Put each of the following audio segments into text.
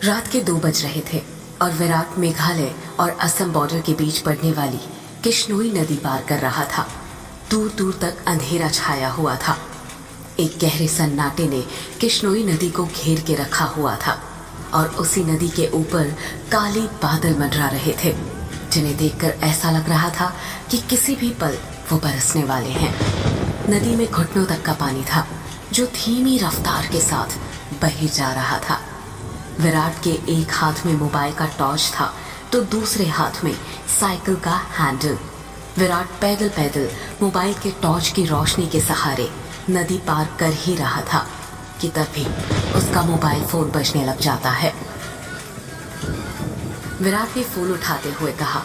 रात के 2 बज रहे थे और विराट मेघालय और असम बॉर्डर के बीच पड़ने वाली किश्नोई नदी पार कर रहा था। दूर दूर तक अंधेरा छाया हुआ था। एक गहरे सन्नाटे ने किश्नोई नदी को घेर के रखा हुआ था और उसी नदी के ऊपर काले बादल मंडरा रहे थे, जिन्हें देखकर ऐसा लग रहा था कि किसी भी पल वो बरसने वाले हैं। नदी में घुटनों तक का पानी था, जो धीमी रफ्तार के साथ बह जा रहा था। विराट के एक हाथ में मोबाइल का टॉर्च था तो दूसरे हाथ में साइकिल का हैंडल। विराट पैदल पैदल मोबाइल के टॉर्च की रोशनी के सहारे नदी पार कर ही रहा था कि तभी उसका मोबाइल फोन बजने लग जाता है। विराट ने फोन उठाते हुए कहा,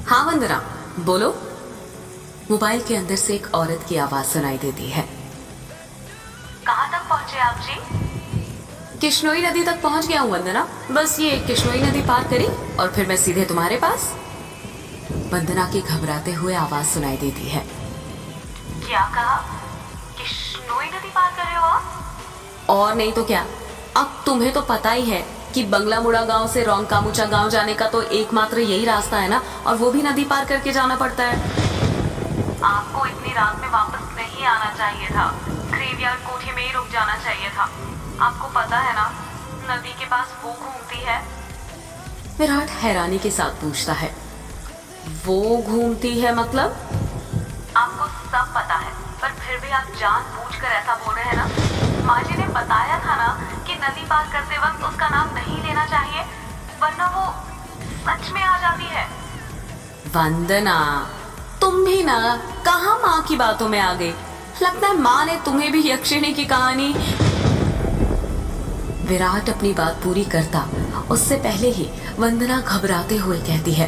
हाँ वंदना, बोलो। मोबाइल के अंदर से एक औरत की आवाज सुनाई देती है। कहाँ तक पहुँचे आप जी? किश्नोई नदी तक पहुंच गया हूँ वंदना, बस ये किश्नोई नदी पार करी और फिर मैं सीधे तुम्हारे पास। वंदना की घबराते हुए आवाज सुनाई देती है। क्या कहा? किश्नोई नदी पार कर रहे हो आप? और नहीं तो क्या, अब तुम्हें तो पता ही है कि बंगला मुड़ा गांव से रोंगकामुचा गांव जाने का तो एकमात्र यही रास्ता है ना, और वो भी नदी पार करके जाना पड़ता है। आपको इतनी रात में वापस नहीं आना चाहिए था, ग्रेवयार्ड कोठी में ही रुक जाना चाहिए था। आपको पता है ना, नदी के पास वो घूमती है। विराट हैरानी के साथ पूछता है, वो घूमती है मतलब? आपको सब पता है, पर फिर भी आप जानबूझकर ऐसा बोल रहे हैं ना। माँ जी ने बताया था ना कि नदी पार करते वक्त उसका नाम नहीं लेना चाहिए, वरना वो सच में आ जाती है। वंदना, तुम भी ना कहाँ माँ की बातों में आ गई। लगता है माँ ने तुम्हें भी यक्षिणी की कहानी। विराट अपनी बात पूरी करता उससे पहले ही वंदना घबराते हुए कहती है,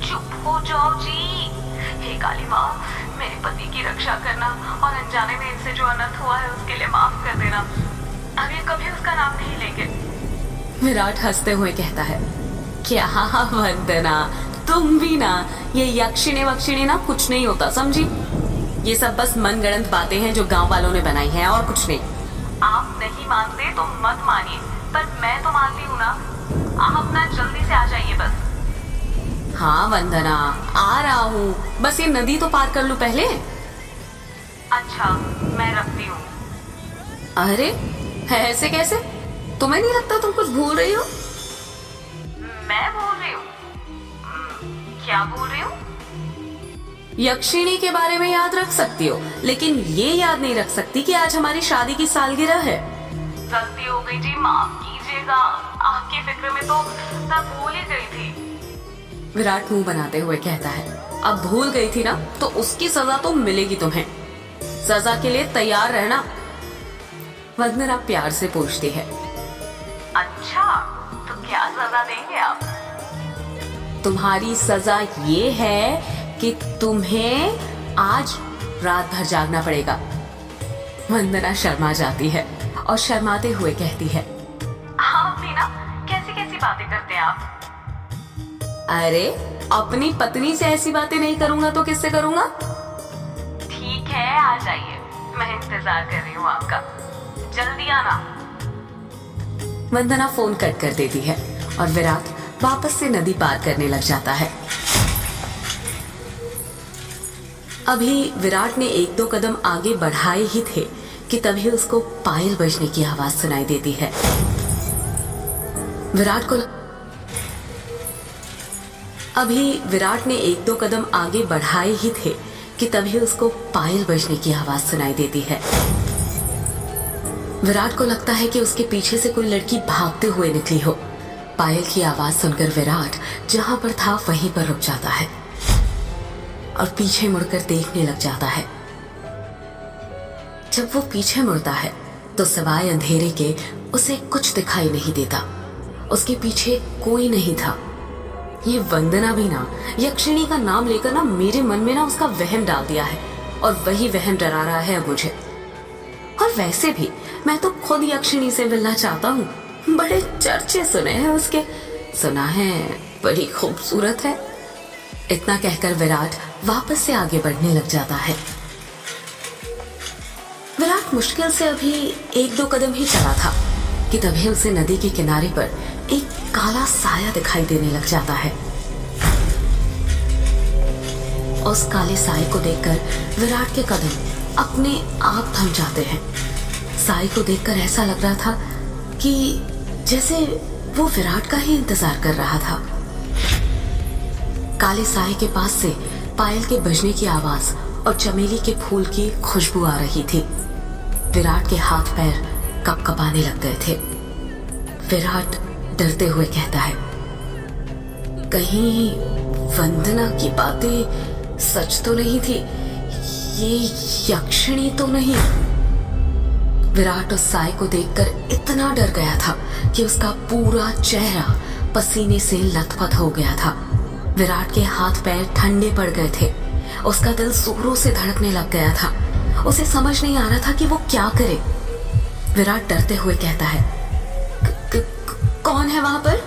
चुप हो जाओ जी। हे काली माँ, मेरे पति की रक्षा करना और अनजाने में इनसे जो अनर्थ हुआ है उसके लिए माफ कर देना। आगे कभी उसका नाम नहीं लेंगे। विराट हंसते हुए कहता है, क्या वंदना, तुम भी ना ये यक्षिणी वक्षिणी ना कुछ नहीं होता, समझी? ये सब बस मनगढ़ंत बातें हैं जो गांव वालों ने बनाई हैं और कुछ नहीं। आप नहीं मानते तो मत मानिए, पर मैं तो मानती हूँ ना। आप अपना जल्दी से आ जाइए बस। हाँ वंदना, आ रहा हूँ, बस ये नदी तो पार कर लूं पहले। अच्छा, मैं रखती हूँ। अरे ऐसे कैसे? तुम्हें नहीं लगता तुम कुछ भूल रही हो? मैं भूल रही हूँ? क्या भूल रही हूँ? यक्षिणी के बारे में याद रख सकती हो, लेकिन ये याद नहीं रख सकती कि आज हमारी शादी की सालगिरह है। गलती हो गई जी, माफ कीजिएगा। आपकी फिक्र में तो मैं भूल ही गई थी। विराट मुंह बनाते हुए कहता है, अब भूल गई थी ना तो उसकी सजा तो मिलेगी तुम्हें। सजा के लिए तैयार रहना। वंदना प्यार से पूछती है, अच्छा, तो क्या सजा देंगे आप? तुम्हारी सजा ये है कि तुम्हें आज रात भर जागना पड़ेगा। वंदना शर्मा जाती है और शर्माते हुए कहती है, आप भी ना कैसी कैसी बातें करते हैं आप। अरे अपनी पत्नी से ऐसी बातें नहीं करूंगा तो किससे करूंगा? ठीक है, आ जाइए, मैं इंतजार कर रही हूँ आपका। जल्दी आना। वंदना फोन कट कर देती है और विराट वापस से नदी पार करने लग जाता है। अभी विराट ने 1-2 कदम आगे बढ़ाए ही थे कि तभी उसको पायल बजने की आवाज सुनाई देती है। अभी विराट ने 1-2 कदम आगे बढ़ाए ही थे कि तभी उसको पायल बजने की आवाज सुनाई देती है। विराट को लगता है कि उसके पीछे से कोई लड़की भागते हुए निकली हो। पायल की आवाज सुनकर विराट जहां पर था वहीं पर रुक जाता है और पीछे मुड़कर देखने लग जाता है। जब वो पीछे मुड़ता है तो सिवाय अंधेरे के उसे कुछ दिखाई नहीं देता। उसके पीछे कोई नहीं था। ये वंदना भी ना यक्षिणी का नाम लेकर ना मेरे मन में ना उसका वहम डाल दिया है और वही वहम डरा रहा है मुझे। और वैसे भी मैं तो खुद यक्षिणी से मिलना चाहता हूँ। बड़े चर्चे सुने हैं उसके, सुना है बड़ी खूबसूरत है। इतना कहकर विराट वापस से आगे बढ़ने लग जाता है। विराट मुश्किल से अभी 1-2 कदम ही चला था कि तभी उसे नदी के किनारे पर एक काला साया दिखाई देने लग जाता है। उस काले साए को देखकर विराट के कदम अपने आप थम जाते हैं। साए को देखकर ऐसा लग रहा था कि जैसे वो विराट का ही इंतजार कर रहा था। काले साए के पास से पायल के बजने की आवाज और चमेली के फूल की खुशबू आ रही थी। विराट के हाथ पैर कपकपाने लग गए थे। विराट डरते हुए कहता है, कहीं वंदना की बातें सच तो नहीं थी? ये यक्षिणी तो नहीं? विराट उस साए को देखकर इतना डर गया था कि उसका पूरा चेहरा पसीने से लथपथ हो गया था। विराट के हाथ पैर ठंडे पड़ गए थे। उसका दिल जोरों से धड़कने लग गया था। उसे समझ नहीं आ रहा था कि वो क्या करे। विराट डरते हुए कहता है, कौन है वहां पर?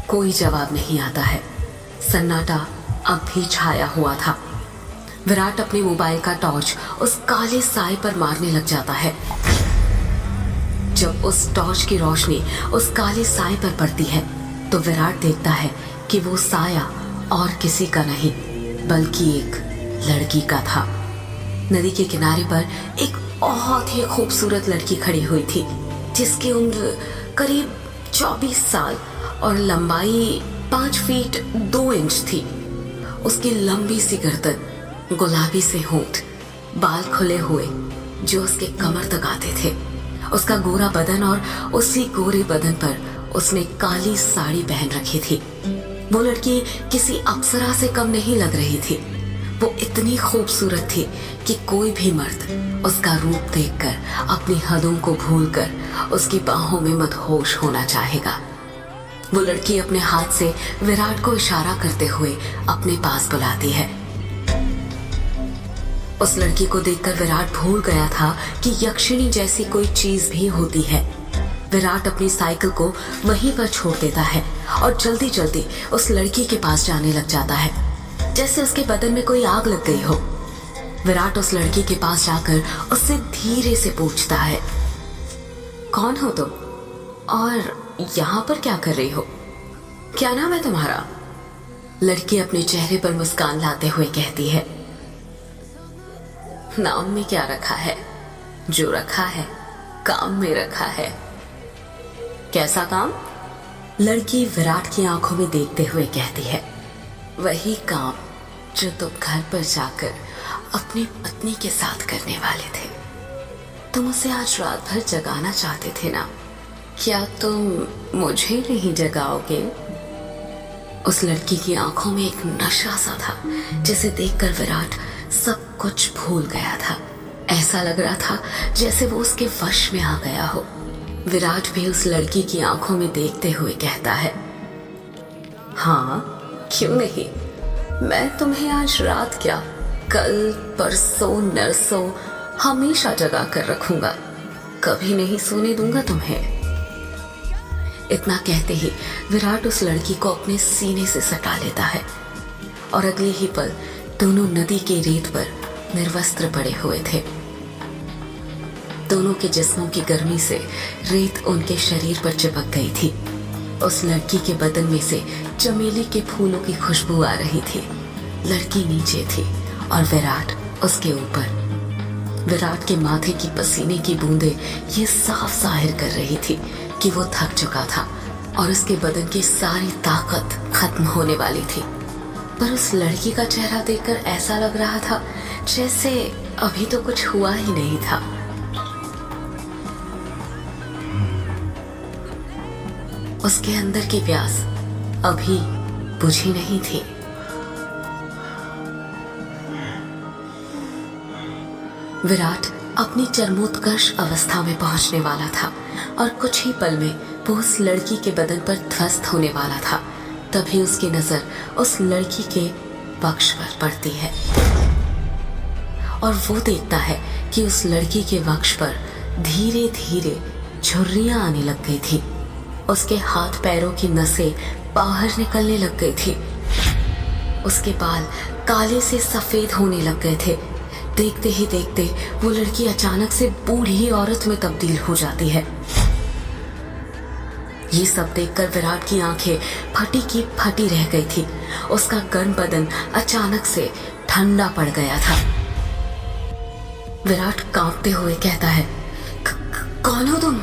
कोई जवाब नहीं आता है। सन्नाटा अब भी छाया हुआ था। विराट अपने मोबाइल का टॉर्च उस काले साए पर मारने लग जाता है। जब उस टॉर्च की रोशनी उस काले साए पर पड़ती है तो विराट देखता है कि वो साया और किसी का नहीं बल्कि एक लड़की का था। नदी के किनारे पर एक बहुत ही खूबसूरत लड़की खड़ी हुई थी, जिसकी उम्र करीब 24 साल और लंबाई 5 फीट 2 इंच थी। उसकी लंबी सी गर्दन, गुलाबी से होंठ, बाल खुले हुए जो उसके कमर तक आते थे, उसका गोरा बदन और उसी गोरे बदन पर उसने काली साड़ी पहन रखी थी। वो लड़की किसी अप्सरा से कम नहीं लग रही थी। वो इतनी खूबसूरत थी कि कोई भी मर्द उसका रूप देखकर अपनी हदों को भूलकर उसकी बाहों में मदहोश होना चाहेगा। वो लड़की अपने हाथ से विराट को इशारा करते हुए अपने पास बुलाती है। उस लड़की को देखकर विराट भूल गया था कि यक्षिणी जैसी कोई चीज भी होती है। विराट अपनी साइकिल को वहीं पर छोड़ देता है और जल्दी जल्दी उस लड़की के पास जाने लग जाता है, जैसे उसके बदन में कोई आग लग गई हो। विराट उस लड़की के पास जाकर उससे धीरे से पूछता है, कौन हो तुम और यहाँ पर क्या कर रही हो? क्या नाम है तुम्हारा? लड़की अपने चेहरे पर मुस्कान लाते हुए कहती है, नाम में क्या रखा है? जो रखा है काम में रखा है। कैसा काम? लड़की विराट की आंखों में देखते हुए कहती है, वही काम जो तुम घर पर जाकर अपनी पत्नी के साथ करने वाले थे। तुम उसे आज रात भर जगाना चाहते थे ना? क्या तुम मुझे नहीं जगाओगे? उस लड़की की आंखों में एक नशा सा था, जिसे देखकर विराट सब कुछ भूल गया था। ऐसा लग रहा था जैसे वो उसके वश में आ गया हो। विराट भी उस लड़की की आंखों में देखते हुए कहता है, हाँ क्यों नहीं, मैं तुम्हें आज रात क्या, कल परसों नरसों हमेशा जगा कर रखूंगा। कभी नहीं सोने दूंगा तुम्हें। इतना कहते ही विराट उस लड़की को अपने सीने से सटा लेता है और अगले ही पल दोनों नदी के रेत पर निर्वस्त्र पड़े हुए थे। दोनों के जिस्मों की गर्मी से रेत उनके शरीर पर चिपक गई थी। उस लड़की के बदन में से चमेली के फूलों की खुशबू आ रही थी। लड़की नीचे थी और विराट उसके ऊपर। विराट के माथे की पसीने की बूंदें ये साफ जाहिर कर रही थी कि वो थक चुका था और उसके बदन की सारी ताकत खत्म होने वाली थी। पर उस लड़की का चेहरा देखकर ऐसा लग रहा था जैसे अभी तो कुछ हुआ ही नहीं था। उसके अंदर की प्यास अभी बुझी नहीं थी। विराट अपनी चरमोत्कर्ष अवस्था में पहुंचने वाला था और कुछ ही पल में वो उस लड़की के बदन पर ध्वस्त होने वाला था। तभी उसकी नजर उस लड़की के वक्ष पर पड़ती है और वो देखता है कि उस लड़की के वक्ष पर धीरे धीरे झुर्रियां आने लग गई थी। उसके हाथ पैरों की नसें बाहर निकलने लग गई थी। उसके बाल काले से सफेद होने लग गए थे। देखते ही देखते वो लड़की अचानक से बूढ़ी औरत में तब्दील हो जाती है। ये सब देखकर विराट की आंखें फटी की फटी रह गई थी। उसका गर्म बदन अचानक से ठंडा पड़ गया था। विराट कांपते हुए कहता है, कौन हो तुम?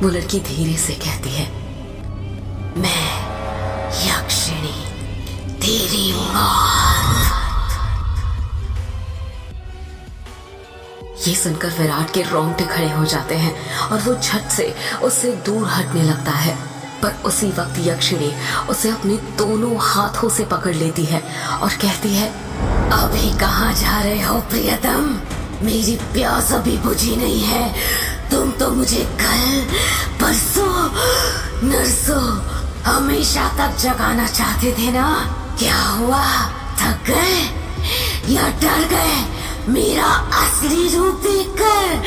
वो लड़की धीरे से कहती है, मैं यक्षिणी, तेरी मौत। ये सुनकर विराट के रोंगटे खड़े हो जाते हैं और वो झट से उससे दूर हटने लगता है। पर उसी वक्त यक्षिणी उसे अपने दोनों हाथों से पकड़ लेती है और कहती है, अभी कहाँ जा रहे हो प्रियतम? मेरी प्यास अभी बुझी नहीं है। तुम तो मुझे कल, परसों, नरसों, हमेशा तक जगाना चाहते थे ना। क्या हुआ? थक गए या डर गए मेरा असली रूप देखकर?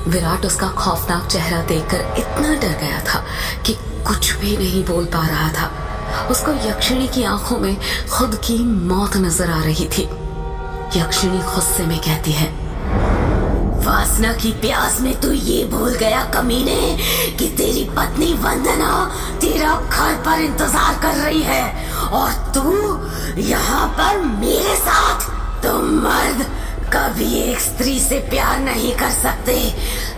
विराट उसका खौफनाक चेहरा देखकर इतना डर गया था कि कुछ भी नहीं बोल पा रहा था। उसको यक्षिणी की आंखों में खुद की मौत नजर आ रही थी। यक्षिणी गुस्से में कहती है, वासना की प्यास में तू ये भूल गया कमीने कि तेरी पत्नी वंदना तेरा घर पर इंतजार कर रही है और तू यहाँ पर मेरे साथ। तुम मर्द कभी एक स्त्री से प्यार नहीं कर सकते।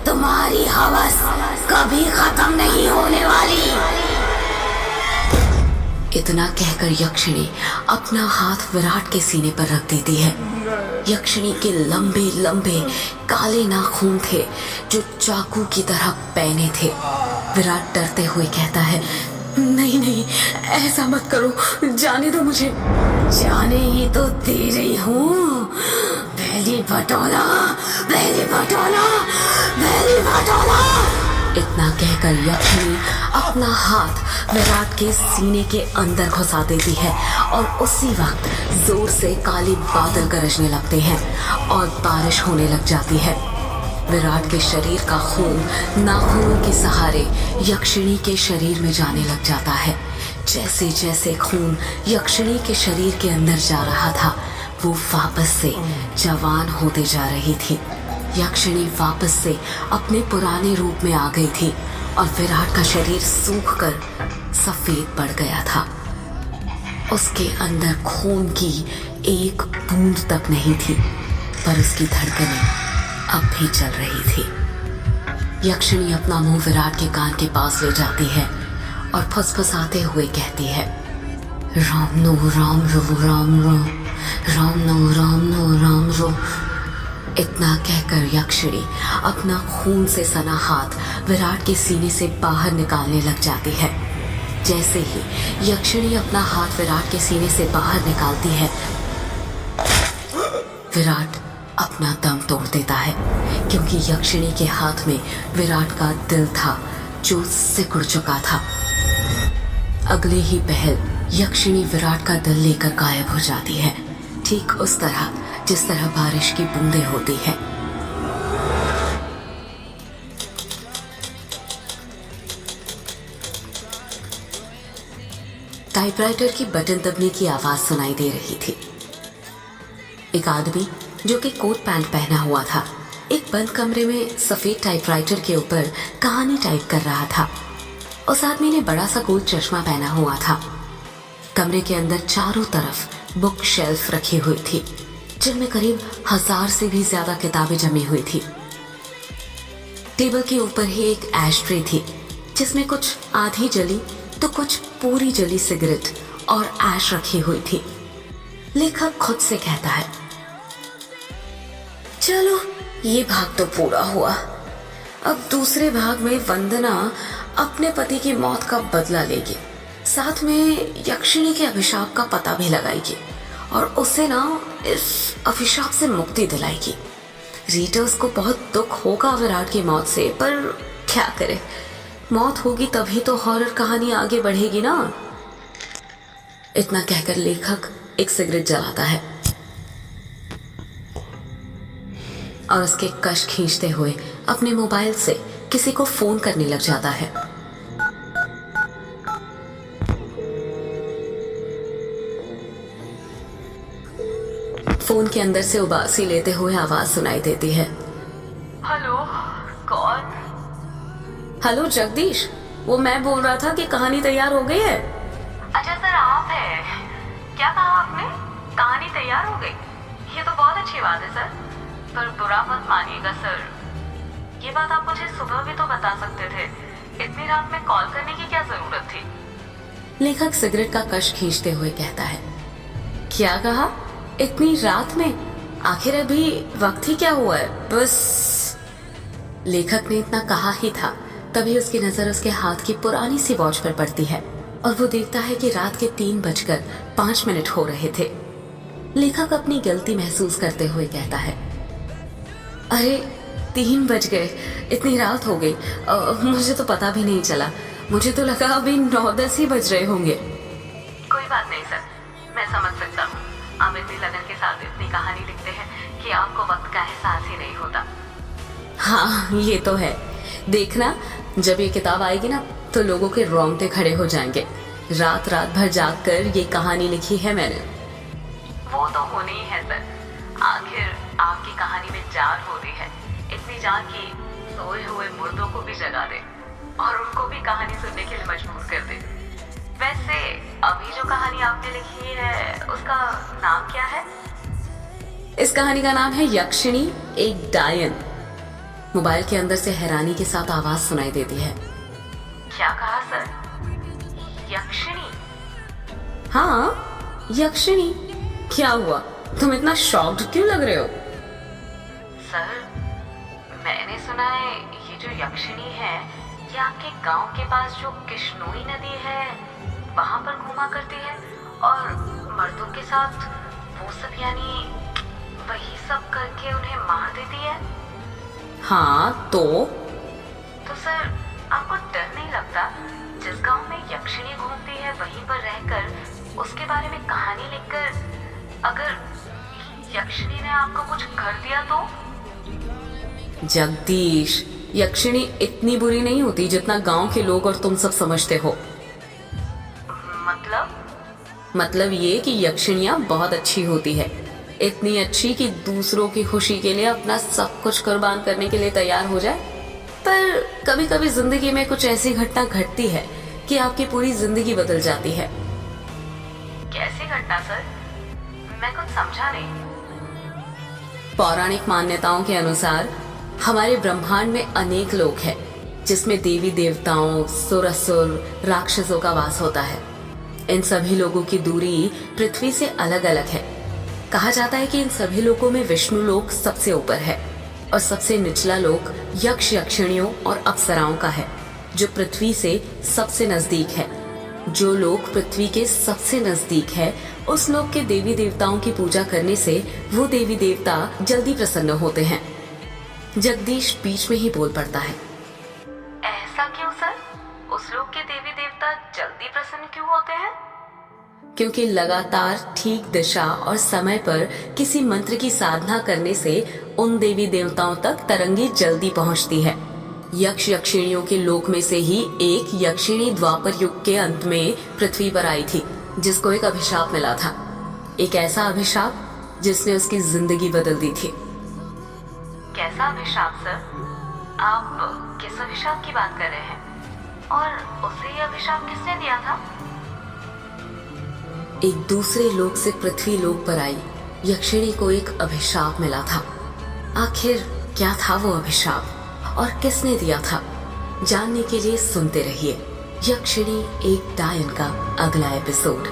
तुम्हारी हवस कभी खत्म नहीं होने वाली। इतना कहकर यक्षिणी अपना हाथ विराट के सीने पर रख देती है। यक्षिणी के लंबे लंबे काले नाखून थे जो चाकू की तरह पैने थे। विराट डरते हुए कहता है, नहीं नहीं, ऐसा मत करो, जाने दो मुझे। जाने ही तो दे रही हूँ। पहली बटोला, पहली बटोला, पहली बटोला। इतना कहकर यक्षिणी अपना हाथ विराट के सीने के अंदर घुसा देती है और उसी वक्त जोर से काले बादल गरजने लगते हैं और बारिश होने लग जाती है। विराट के शरीर का खून नाखूनों के सहारे यक्षिणी के शरीर में जाने लग जाता है। जैसे जैसे खून यक्षिणी के शरीर के अंदर जा रहा था, वो वापस से जवान होते जा रही थी। यक्षिणी वापस से अपने पुराने रूप में आ गई थी और विराट का शरीर सूखकर सफेद पड़ गया था। उसके अंदर खून की एक बूंद तक नहीं थी, पर उसकी धड़कनें अब भी चल रही थी। यक्षिणी अपना मुंह विराट के कान के पास ले जाती है और फुसफुसाते हुए कहती है, राम नो राम रो, राम रो, राम नो राम नो, राम रो। इतना कहकर यक्षिणी अपना खून से सना हाथ विराट के सीने से बाहर निकालने लग जाती है। जैसे ही यक्षिणी अपना हाथ विराट के सीने से बाहर निकालती है, विराट अपना दम तोड़ देता है, क्योंकि यक्षिणी के हाथ में विराट का दिल था जो सिकुड़ चुका था। अगले ही पहल यक्षिणी विराट का दिल लेकर गायब हो जाती है, ठीक उस तरह जिस तरह बारिश की बूंदें होती है। टाइपराइटर की बटन दबने की आवाज सुनाई दे रही थी। एक आदमी जो कि कोट पैंट पहना हुआ था, एक बंद कमरे में सफेद टाइपराइटर के ऊपर कहानी टाइप कर रहा था। उस आदमी ने बड़ा सा गोल चश्मा पहना हुआ था। कमरे के अंदर चारों तरफ बुक शेल्फ रखी हुई थी, जिनमें करीब 1000 से भी ज्यादा किताबें जमी हुई थी। टेबल के ऊपर ही एक एश ट्रे थी, जिसमें कुछ आधी जली तो कुछ पूरी जली सिगरेट और ऐश रखी हुई थी। लेखक खुद से कहता है, चलो ये भाग तो पूरा हुआ। अब दूसरे भाग में वंदना अपने पति की मौत का बदला लेगी, साथ में यक्षिणी के अभिशाप का पता भी लगाएगी और उसे ना इस अभिशाप से मुक्ति दिलाएगी। रीडर्स को बहुत दुख होगा विराट की मौत से, पर क्या करे, मौत होगी तभी तो हॉरर कहानी आगे बढ़ेगी ना। इतना कहकर लेखक एक सिगरेट जलाता है और उसके कश खींचते हुए अपने मोबाइल से किसी को फोन करने लग जाता है। फोन के अंदर से उबासी लेते हुए आवाज सुनाई देती है, हेलो। हेलो जगदीश, वो मैं बोल रहा था कि कहानी तैयार हो गई है। अच्छा सर, आप है, क्या कहा आपने? कहानी तैयार हो गई? ये तो बहुत अच्छी बात है सर, पर बुरा मत मानिएगा सर, ये बात आप मुझे सुबह भी तो बता सकते थे। इतनी रात में कॉल करने की क्या जरूरत थी? लेखक सिगरेट का कश खींचते हुए कहता है। क्या कहा? इतनी रात में? आखिर अभी वक्त ही क्या हुआ है? बस। लेखक ने इतना कहा ही था, तभी उसकी नजर उसके हाथ की पुरानी सी वॉच पर पड़ती है और वो देखता है कि रात के 3:05 हो रहे थे। लेखक अपनी गलती महसूस करते हुए कहता है, अरे 3 बज गए, इतनी रात हो गई। मुझे तो पता भी नहीं चला, मुझे तो लगा अभी 9-10 ही बज रहे होंगे। कोई बात नहीं सर, मैं समझ सकता हूँ। आप इतनी लगन के साथ इतनी कहानी लिखते हैं कि आपको वक्त का एहसास ही नहीं होता। हाँ, ये तो है। देखना, जब ये किताब आएगी ना तो लोगों के रोंगटे खड़े हो जाएंगे। रात भर जाग कर ये कहानी लिखी है मैंने। वो तो होनी ही है सर, आखिर आपकी कहानी में जान होती है, इतनी जान कि सोए हुए मुर्दों को भी जगा दे और उनको भी कहानी सुनने के लिए मजबूर कर दे। वैसे अभी जो कहानी आपने लिखी है उसका नाम क्या है? इस कहानी का नाम है यक्षिणी एक डायन। मोबाइल के अंदर से हैरानी के साथ आवाज सुनाई देती है। क्या कहा सर? यक्षिणी? हाँ, यक्षिणी। क्या हुआ, तुम इतना शॉक्ड क्यों लग रहे हो? सर, मैंने सुना है ये जो यक्षिणी है ये आपके गांव के पास जो किश्नोई नदी है वहां पर घूमा करती है और मर्दों के साथ वो सब, यानी वही सब करके उन्हें मार देती है। हाँ तो सर, आपको डर नहीं लगता जिस गांव में यक्षिणी घूमती है वहीं पर रहकर उसके बारे में कहानी लिखकर अगर यक्षिणी ने आपको कुछ कर दिया तो? जगदीश, यक्षिणी इतनी बुरी नहीं होती जितना गांव के लोग और तुम सब समझते हो। मतलब ये कि यक्षिणियां बहुत अच्छी होती है, इतनी अच्छी कि दूसरों की खुशी के लिए अपना सब कुछ कुर्बान करने के लिए तैयार हो जाए। पर कभी कभी जिंदगी में कुछ ऐसी घटना घटती है कि आपकी पूरी जिंदगी बदल जाती है। कैसी घटना सर? मैं कुछ समझा नहीं। पौराणिक मान्यताओं के अनुसार हमारे ब्रह्मांड में अनेक लोक हैं, जिसमें देवी देवताओं, सुर असुर, राक्षसों का वास होता है। इन सभी लोगों की दूरी पृथ्वी से अलग अलग है। कहा जाता है कि इन सभी लोकों में विष्णु लोक सबसे ऊपर है और सबसे निचला लोक यक्ष यक्षिणियों और अप्सराओं का है, जो पृथ्वी से सबसे नजदीक है। जो लोक पृथ्वी के सबसे नजदीक है, उस लोक के देवी देवताओं की पूजा करने से वो देवी देवता जल्दी प्रसन्न होते हैं। जगदीश बीच में ही बोल पड़ता है। ऐसा क्यों सर? उस लोक के देवी देवता जल्दी प्रसन्न क्यों होते हैं? क्योंकि लगातार ठीक दिशा और समय पर किसी मंत्र की साधना करने से उन देवी देवताओं तक तरंगे जल्दी पहुंचती है। यक्ष यक्षिणियों के लोक में से ही एक यक्षिणी द्वापर युग के अंत में पृथ्वी पर आई थी, जिसको एक अभिशाप मिला था। एक ऐसा अभिशाप जिसने उसकी जिंदगी बदल दी थी। कैसा अभिशाप सर? आप किस अभिशाप की बात कर रहे हैं? और उसे यह अभिशाप किसने दिया था? एक दूसरे लोक से पृथ्वी लोक पर आई यक्षिणी को एक अभिशाप मिला था। आखिर क्या था वो अभिशाप और किसने दिया था? जानने के लिए सुनते रहिए यक्षिणी एक डायन का अगला एपिसोड।